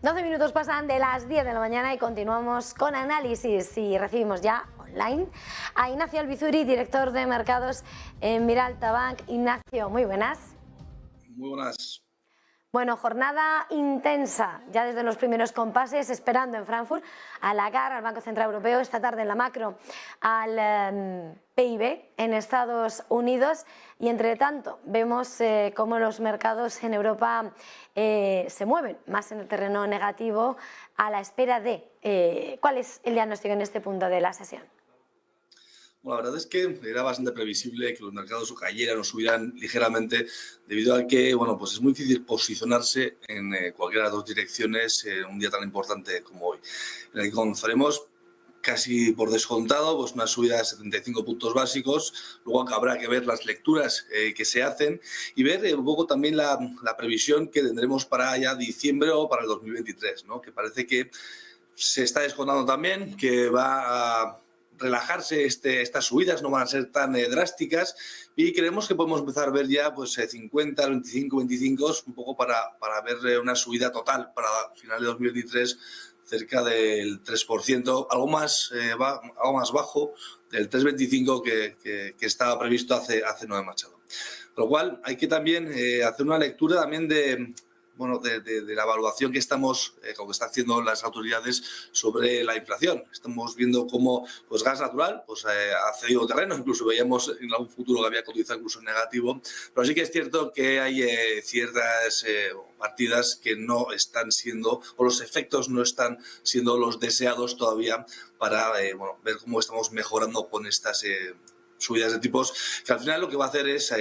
12 minutos pasan de las 10 de la mañana y continuamos con análisis y recibimos ya online a Ignacio Albizuri, director de mercados en Miralta Bank. Ignacio, muy buenas. Muy buenas. Bueno, jornada intensa ya desde los primeros compases, esperando en Frankfurt a Lagarde, al Banco Central Europeo, esta tarde en la macro al PIB en Estados Unidos, y entre tanto vemos cómo los mercados en Europa se mueven más en el terreno negativo a la espera de cuál es el diagnóstico en este punto de la sesión. Bueno, la verdad es que era bastante previsible que los mercados cayeran o subieran ligeramente, debido a que pues es muy difícil posicionarse en cualquiera de las dos direcciones un día tan importante como hoy, en el que conoceremos casi por descontado pues una subida de 75 puntos básicos. Luego habrá que ver las lecturas que se hacen y ver un poco también la previsión que tendremos para ya diciembre o para el 2023, ¿no? Que parece que se está descontando también que va a relajarse estas subidas, no van a ser tan drásticas, y creemos que podemos empezar a ver ya pues 50, 25, 25, un poco para ver una subida total para final de 2023 cerca del 3%, algo más bajo del 3,25 que estaba previsto hace 9 Machado. Con lo cual hay que también hacer una lectura también de la evaluación que estamos, como está haciendo las autoridades sobre la inflación. Estamos viendo cómo gas natural ha cedido terreno, incluso veíamos en algún futuro que había cotizado incluso en negativo, pero sí que es cierto que hay ciertas partidas que no están siendo, o los efectos no están siendo los deseados todavía para ver cómo estamos mejorando con estas subidas de tipos, que al final lo que va a hacer es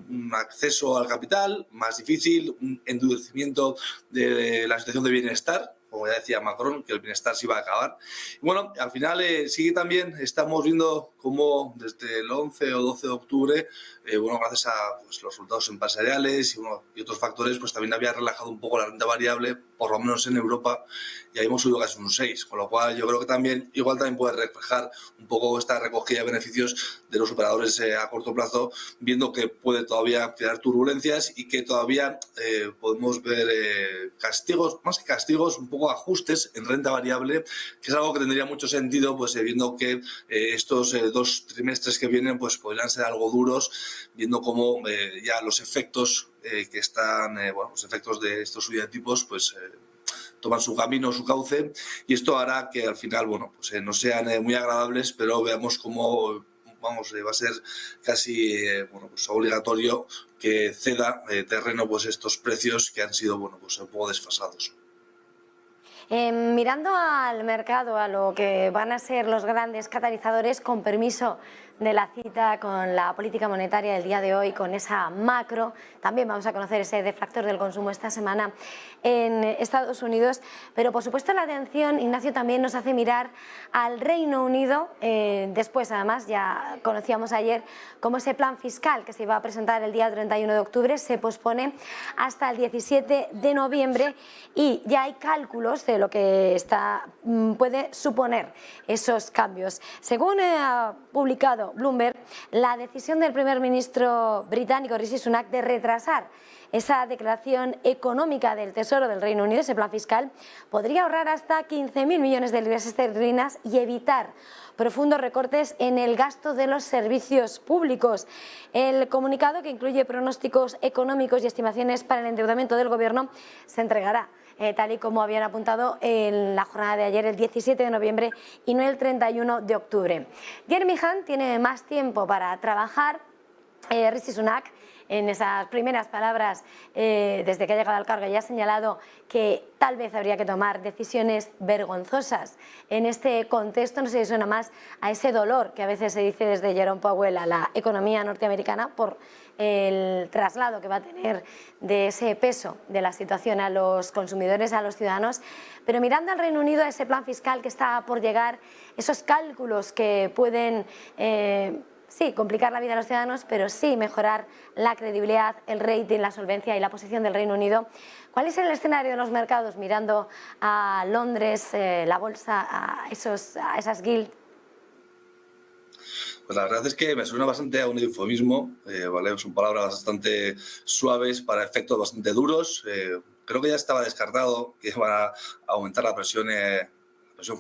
un acceso al capital más difícil, un endurecimiento de la situación de bienestar, como ya decía Macron, que el bienestar se iba a acabar. Y bueno, al final sí que también estamos viendo cómo desde el 11 o 12 de octubre, gracias a los resultados empresariales y otros factores, pues también había relajado un poco la renta variable, por lo menos en Europa, y ahí hemos subido casi un 6, con lo cual yo creo que también puede reflejar un poco esta recogida de beneficios de los operadores a corto plazo, viendo que puede todavía crear turbulencias y que todavía podemos ver castigos, más que castigos, un poco ajustes en renta variable, que es algo que tendría mucho sentido, pues viendo que estos 2 trimestres que vienen pues podrían ser algo duros, viendo cómo ya los efectos que están, los efectos de estos subida de tipos, pues toman su camino, su cauce, y esto hará que al final, no sean muy agradables, pero veamos cómo va a ser casi obligatorio que ceda terreno estos precios que han sido un poco desfasados. Mirando al mercado, a lo que van a ser los grandes catalizadores, con permiso de la cita con la política monetaria del día de hoy, con esa macro, también vamos a conocer ese deflactor del consumo esta semana en Estados Unidos, pero por supuesto la atención, Ignacio, también nos hace mirar al Reino Unido. Después, además, ya conocíamos ayer cómo ese plan fiscal que se iba a presentar el día 31 de octubre se pospone hasta el 17 de noviembre y ya hay cálculos de lo que puede suponer esos cambios. Según ha publicado Bloomberg, la decisión del primer ministro británico Rishi Sunak de retrasar esa declaración económica del Tesoro del Reino Unido, ese plan fiscal, podría ahorrar hasta 15.000 millones de libras esterlinas y evitar profundos recortes en el gasto de los servicios públicos. El comunicado, que incluye pronósticos económicos y estimaciones para el endeudamiento del Gobierno, se entregará tal y como habían apuntado en la jornada de ayer, el 17 de noviembre y no el 31 de octubre. Jeremy Hunt tiene más tiempo para trabajar. Rishi Sunak, en esas primeras palabras desde que ha llegado al cargo, ya ha señalado que tal vez habría que tomar decisiones vergonzosas. En este contexto, no sé si suena más a ese dolor que a veces se dice desde Jerome Powell a la economía norteamericana por el traslado que va a tener de ese peso de la situación a los consumidores, a los ciudadanos. Pero mirando al Reino Unido, a ese plan fiscal que está por llegar, esos cálculos que pueden sí complicar la vida a los ciudadanos, pero sí mejorar la credibilidad, el rating, la solvencia y la posición del Reino Unido. ¿Cuál es el escenario de los mercados mirando a Londres, la bolsa, a esas guild? Pues la verdad es que me suena bastante a un eufemismo, ¿vale? Son palabras bastante suaves para efectos bastante duros. creo que ya estaba descartado que van a aumentar la presión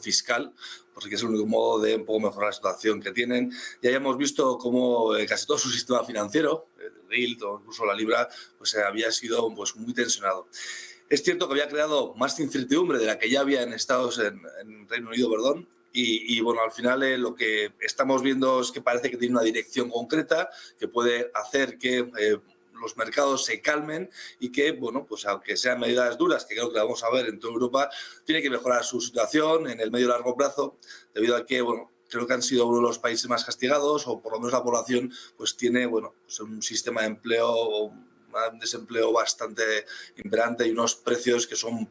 fiscal, porque es el único modo de un poco mejorar la situación que tienen. Ya hemos visto cómo casi todo su sistema financiero, el gilt o incluso la libra, pues había sido pues, muy tensionado. Es cierto que había creado más incertidumbre de la que ya había en Reino Unido, perdón, y bueno, al final lo que estamos viendo es que parece que tiene una dirección concreta que puede hacer que los mercados se calmen y que, bueno, pues aunque sean medidas duras, que creo que la vamos a ver en toda Europa, tiene que mejorar su situación en el medio y largo plazo, debido a que, bueno, creo que han sido uno de los países más castigados, o por lo menos la población pues tiene, bueno, pues un sistema de empleo o un desempleo bastante imperante y unos precios que son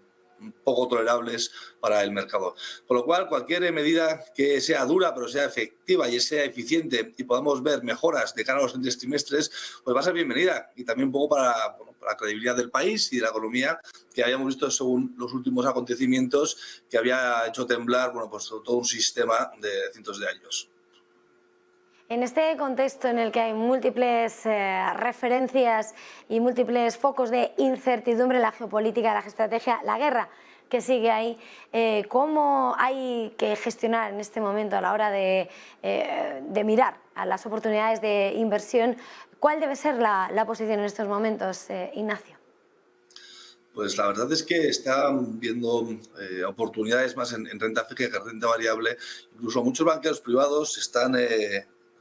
poco tolerables para el mercado. Con lo cual, cualquier medida que sea dura, pero sea efectiva y sea eficiente y podamos ver mejoras de cara a los siguientes trimestres, pues va a ser bienvenida. Y también un poco para la credibilidad del país y de la economía, que habíamos visto según los últimos acontecimientos que había hecho temblar, bueno, pues todo un sistema de cientos de años. En este contexto en el que hay múltiples referencias y múltiples focos de incertidumbre en la geopolítica, la geoestrategia, la guerra que sigue ahí, ¿cómo hay que gestionar en este momento a la hora de mirar a las oportunidades de inversión? ¿Cuál debe ser la posición en estos momentos, Ignacio? Pues la verdad es que están viendo oportunidades más en renta fija que en renta variable. Incluso muchos banqueros privados están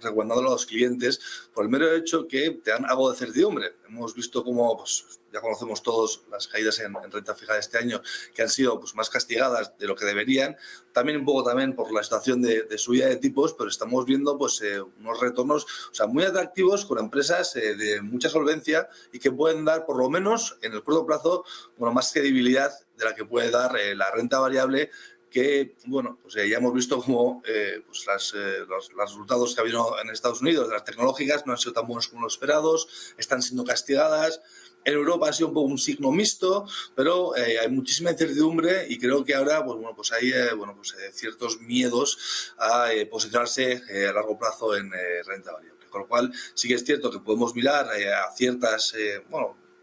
recomendando a los clientes por el mero hecho que te dan algo de certidumbre. Hemos visto cómo, pues, ya conocemos todos las caídas en renta fija de este año, que han sido pues, más castigadas de lo que deberían. También un poco también por la situación de subida de tipos, pero estamos viendo pues, unos retornos, o sea, muy atractivos con empresas de mucha solvencia y que pueden dar, por lo menos en el corto plazo, bueno, más credibilidad de la que puede dar la renta variable, que, bueno, pues ya hemos visto cómo pues los resultados que ha habido en Estados Unidos de las tecnológicas no han sido tan buenos como los esperados, están siendo castigadas. En Europa ha sido un poco un signo mixto, pero hay muchísima incertidumbre y creo que ahora pues, bueno, pues hay ciertos miedos a posicionarse a largo plazo en renta variable. Con lo cual sí que es cierto que podemos mirar a ciertas,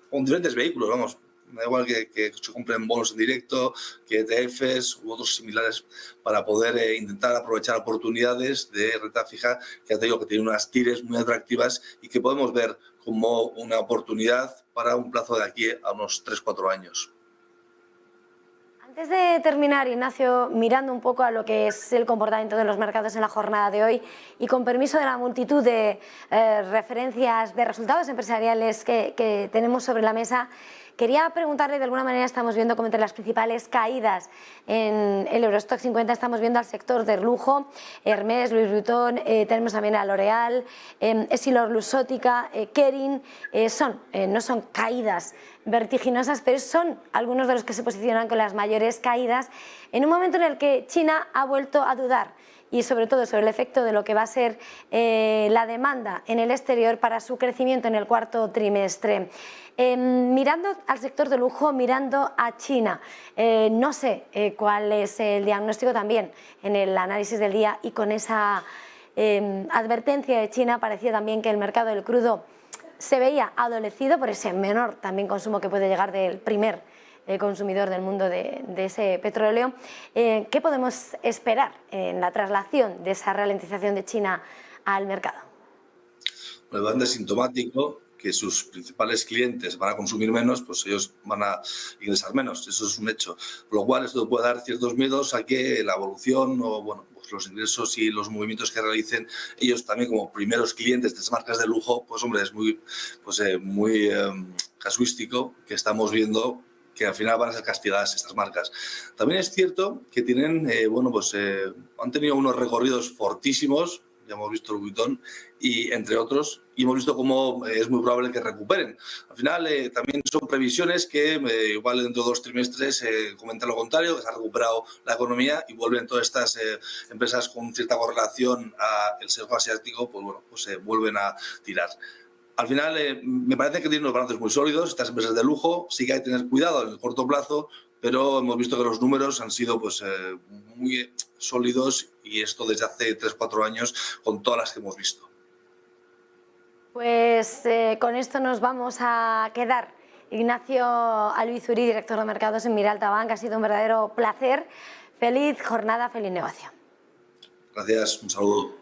con diferentes vehículos, vamos. Me da igual que se compren bonos en directo, que ETFs u otros similares, para poder intentar aprovechar oportunidades de renta fija, que ya te digo que tiene unas tires muy atractivas y que podemos ver como una oportunidad para un plazo de aquí a unos 3-4 años. Antes de terminar, Ignacio, mirando un poco a lo que es el comportamiento de los mercados en la jornada de hoy y con permiso de la multitud de referencias de resultados empresariales que tenemos sobre la mesa, quería preguntarle, de alguna manera estamos viendo como entre las principales caídas en el Eurostock 50 estamos viendo al sector del lujo, Hermès, Louis Vuitton, tenemos también a L'Oréal, EssilorLuxottica, Kering, no son caídas vertiginosas, pero son algunos de los que se posicionan con las mayores caídas en un momento en el que China ha vuelto a dudar y sobre todo sobre el efecto de lo que va a ser la demanda en el exterior para su crecimiento en el cuarto trimestre. Mirando al sector de lujo, mirando a China, no sé cuál es el diagnóstico también en el análisis del día, y con esa advertencia de China parecía también que el mercado del crudo se veía adolecido por ese menor también consumo que puede llegar del primer consumidor del mundo de ese petróleo. ¿Qué podemos esperar en la traslación de esa ralentización de China al mercado? Es bastante sintomático que sus principales clientes van a consumir menos, pues ellos van a ingresar menos. Eso es un hecho. Por lo cual, esto puede dar ciertos miedos a que la evolución o, bueno, pues los ingresos y los movimientos que realicen ellos también como primeros clientes de las marcas de lujo, pues hombre, es muy casuístico que estamos viendo que al final van a ser castigadas estas marcas. También es cierto que tienen, han tenido unos recorridos fortísimos. Ya hemos visto Louis Vuitton y entre otros, y hemos visto cómo es muy probable que recuperen. Al final también son previsiones que igual dentro de 2 trimestres comentan lo contrario, que se ha recuperado la economía y vuelven todas estas empresas con cierta correlación al sesgo asiático, pues bueno, pues vuelven a tirar. Al final me parece que tienen unos balances muy sólidos estas empresas de lujo. Sí que hay que tener cuidado en el corto plazo, pero hemos visto que los números han sido pues muy sólidos, y esto desde hace 3-4 años con todas las que hemos visto. Pues con esto nos vamos a quedar Ignacio Albizurí, director de mercados en Miralta Bank, ha sido un verdadero placer. Feliz jornada, feliz negocio. Gracias, un saludo.